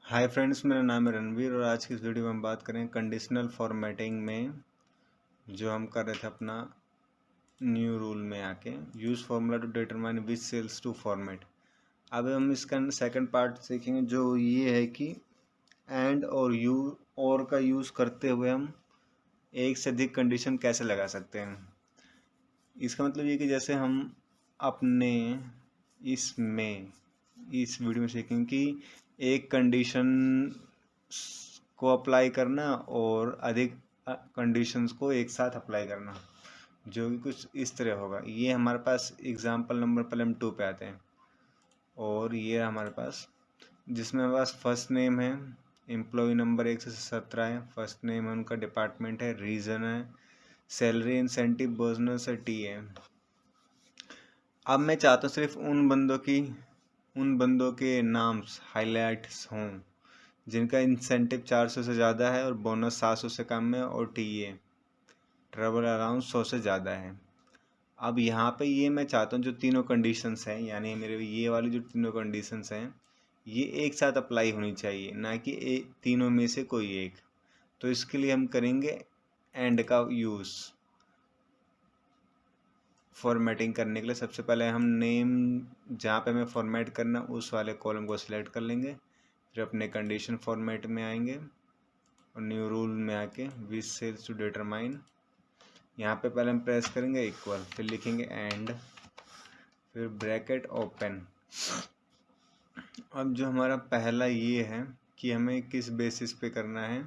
Hi friends, मेरा नाम है रणवीर और आज की इस वीडियो में हम बात करें कंडीशनल फॉर्मेटिंग में जो हम कर रहे थे अपना न्यू रूल में आके use formula to determine which cells to format. अब हम इसका सेकंड पार्ट सीखेंगे जो ये है कि एंड और का यूज़ करते हुए हम एक से अधिक कंडीशन कैसे लगा सकते हैं। इसका मतलब ये कि जैसे हम अपने इसमें इस वीडियो में सीखेंगे कि एक कंडीशन को अप्लाई करना और अधिक कंडीशंस को एक साथ अप्लाई करना, जो कि कुछ इस तरह होगा। ये हमारे पास एग्जांपल नंबर पहले हम 2 पे आते हैं और ये हमारे पास जिसमें हमारे पास फर्स्ट नेम है, एम्प्लॉय नंबर 1 से 17 है, फर्स्ट नेम है, उनका डिपार्टमेंट है, रीजन है, सैलरी, इंसेंटिव, बोनस है, टी है। अब मैं चाहता हूँ सिर्फ उन बंदों के नाम्स हाईलाइट्स हों जिनका इंसेंटिव 400 से ज़्यादा है और बोनस 700 से कम है और टीए ट्रैवल अराउंड 100 से ज़्यादा है। अब यहाँ पे ये मैं चाहता हूँ जो तीनों कंडीशंस हैं, यानी मेरे ये वाली जो तीनों कंडीशंस हैं ये एक साथ अप्लाई होनी चाहिए, ना कि तीनों में से कोई एक। तो इसके लिए हम करेंगे एंड का यूज़ फॉर्मेटिंग करने के लिए। सबसे पहले हम नेम जहाँ पे हमें फॉर्मेट करना उस वाले कॉलम को सिलेक्ट कर लेंगे, फिर अपने कंडीशन फॉर्मेट में आएंगे और न्यू रूल में आके विच सेल्स टू डिटरमाइन, यहाँ पे पहले हम प्रेस करेंगे इक्वल, फिर लिखेंगे एंड, फिर ब्रैकेट ओपन। अब जो हमारा पहला ये है कि हमें किस बेसिस पे करना है,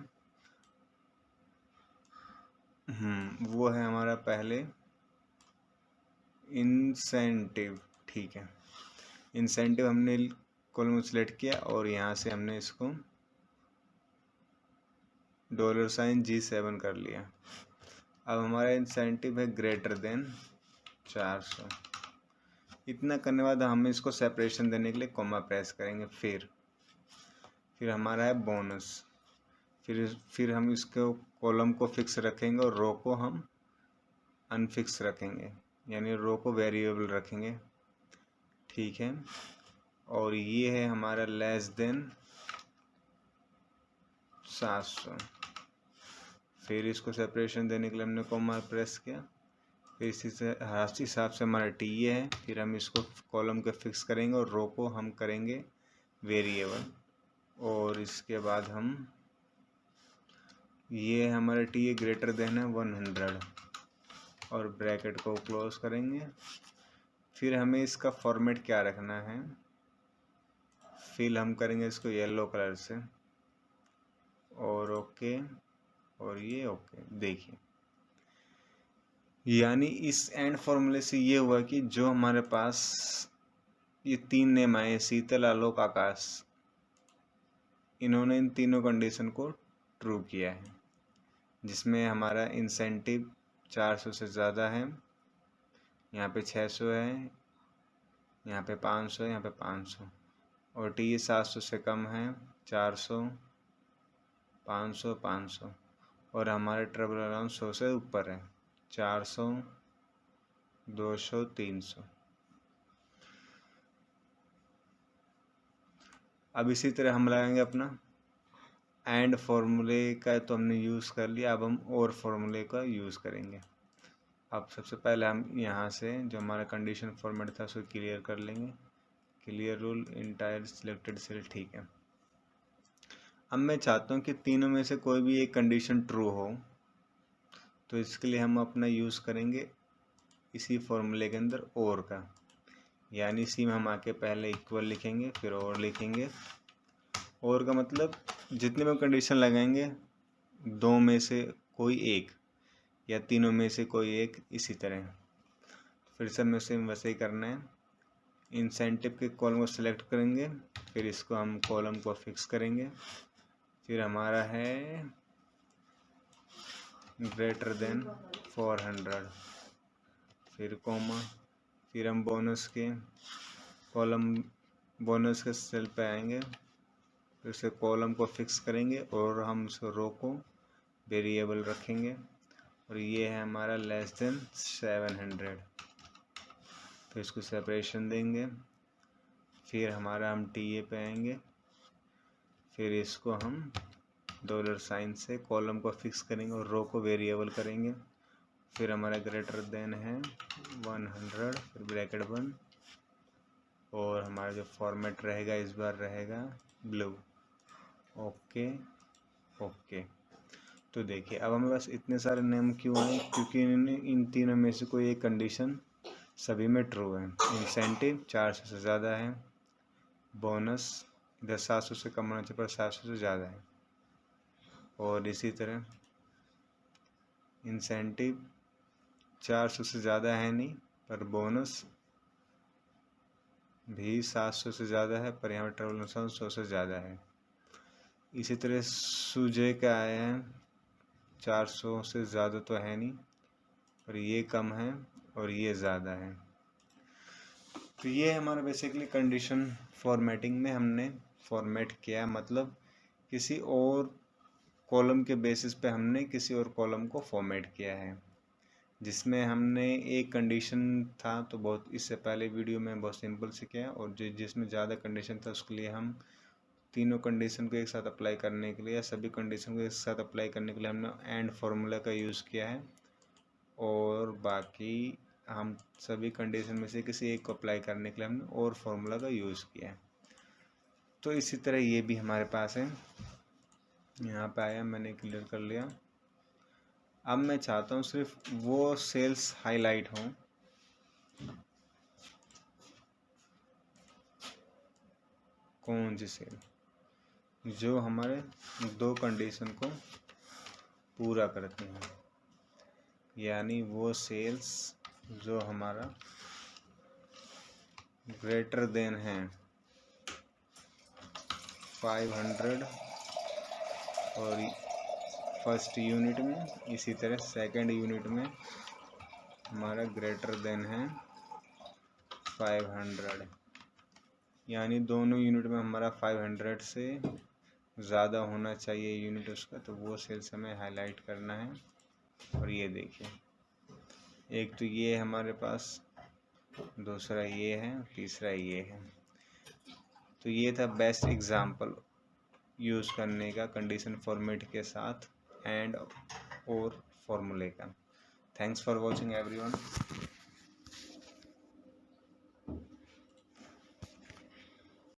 वो है हमारा पहले इंसेंटिव। ठीक है, इंसेंटिव हमने कॉलम सेलेक्ट किया और यहाँ से हमने इसको $G7 कर लिया। अब हमारा इंसेंटिव है ग्रेटर देन 400। इतना करने के बाद हम इसको सेपरेशन देने के लिए कॉमा प्रेस करेंगे। फिर हमारा है बोनस। फिर हम इसको कॉलम को फिक्स रखेंगे और रो को हम अनफिक्स रखेंगे, यानी रो को वेरिएबल रखेंगे। ठीक है, और ये है हमारा लेस देन 700। फिर इसको सेपरेशन देने के लिए हमने कॉमा प्रेस किया। फिर इसी से हर हिसाब से हमारा टी ये है। फिर हम इसको कॉलम को फिक्स करेंगे और रो को हम करेंगे वेरिएबल। और इसके बाद हम ये हमारा टी ए ग्रेटर देन है 100 और ब्रैकेट को क्लोज करेंगे। फिर हमें इसका फॉर्मेट क्या रखना है, फिल हम करेंगे इसको येलो कलर से और ओके और ये ओके। देखिए, यानी इस एंड फॉर्मूले से ये हुआ कि जो हमारे पास ये 3 नेम आए, शीतल, आलोक, आकाश, इन्होंने इन तीनों कंडीशन को ट्रू किया है, जिसमें हमारा इंसेंटिव 400 से ज़्यादा है, यहाँ पे 600 है, यहाँ पे 500 है, यहाँ पे 500, और टी 700 से कम है, 400, 500, 500, और हमारे ट्रैवल अराउंड 100 से ऊपर है, 400, 200, 300। अब इसी तरह हम लगाएंगे अपना एंड फॉर्मूले का, तो हमने यूज़ कर लिया। अब हम और फॉर्मूले का यूज़ करेंगे। अब सबसे पहले हम यहाँ से जो हमारा कंडीशन फॉर्मेट था उसको क्लियर कर लेंगे। Clear rule entire selected cell. ठीक है, अब मैं चाहता हूँ कि तीनों में से कोई भी एक कंडीशन ट्रू हो, तो इसके लिए हम अपना यूज़ करेंगे इसी फॉर्मूले के अंदर और का, यानी इसी में हम आके पहले इक्वल लिखेंगे, फिर और लिखेंगे। और का मतलब जितने भी कंडीशन लगाएंगे, दो में से कोई एक या तीनों में से कोई एक, इसी तरह। फिर से हमें सेम वैसे ही करना है। इंसेंटिव के कॉलम को सिलेक्ट करेंगे, फिर इसको हम कॉलम को फिक्स करेंगे। फिर हमारा है ग्रेटर देन 400, फिर कॉमा, फिर हम बोनस के सेल पे आएंगे, फिर से कॉलम को फिक्स करेंगे और हम उस रो को वेरिएबल रखेंगे। और ये है हमारा लेस देन 700, तो इसको सेपरेशन देंगे। फिर हमारा हम टी ए पे आएंगे, फिर इसको हम डॉलर साइन से कॉलम को फिक्स करेंगे और रो को वेरिएबल करेंगे। फिर हमारा ग्रेटर देन है 100, फिर ब्रैकेट बंद, और हमारा जो फॉर्मेट रहेगा इस बार रहेगा ब्लू। Okay okay. तो देखिए अब हमारे पास इतने सारे नेम क्यों हैं, क्योंकि इन तीनों में से कोई एक कंडीशन सभी में ट्रू है। इंसेंटिव 400 से ज़्यादा है, बोनस इधर 700 से कम होना चाहिए पर 700 से ज़्यादा है, और इसी तरह इंसेंटिव 400 से ज़्यादा है नहीं पर बोनस भी 700 से ज़्यादा है पर यहाँ पर ट्रेवल नुकसान 100 से ज़्यादा है। इसी तरह सुजय का आया है 400 से ज़्यादा तो है नहीं पर ये कम है और ये ज़्यादा है। तो ये हमारा बेसिकली कंडीशन फॉर्मेटिंग में हमने फॉर्मेट किया, मतलब किसी और कॉलम के बेसिस पे हमने किसी और कॉलम को फॉर्मेट किया है, जिसमें हमने एक कंडीशन था तो बहुत इससे पहले वीडियो में बहुत सिंपल से किया, और जो जिसमें ज़्यादा कंडीशन था उसके लिए हम तीनों कंडीशन को एक साथ अप्लाई करने के लिए या सभी कंडीशन को एक साथ अप्लाई करने के लिए हमने एंड फार्मूला का यूज़ किया है, और बाकी हम सभी कंडीशन में से किसी एक को अप्लाई करने के लिए हमने और फार्मूला का यूज़ किया है। तो इसी तरह ये भी हमारे पास है, यहाँ पे आया, मैंने क्लियर कर लिया। अब मैं चाहता हूँ सिर्फ वो सेल्स हाईलाइट हों कौन सी सेल जो हमारे दो कंडीशन को पूरा करती हैं, यानी वो सेल्स जो हमारा ग्रेटर देन है 500 और फर्स्ट यूनिट में, इसी तरह सेकंड यूनिट में हमारा ग्रेटर देन है 500, यानी दोनों यूनिट में हमारा 500 से ज़्यादा होना चाहिए यूनिट उसका, तो वो सेल्स हमें हाईलाइट करना है। और ये देखिए, एक तो ये हमारे पास, दूसरा ये है, तीसरा ये है। तो ये था बेस्ट एग्जाम्पल यूज़ करने का कंडीशन फॉर्मेट के साथ एंड और फॉर्मूले का। Thanks for watching everyone.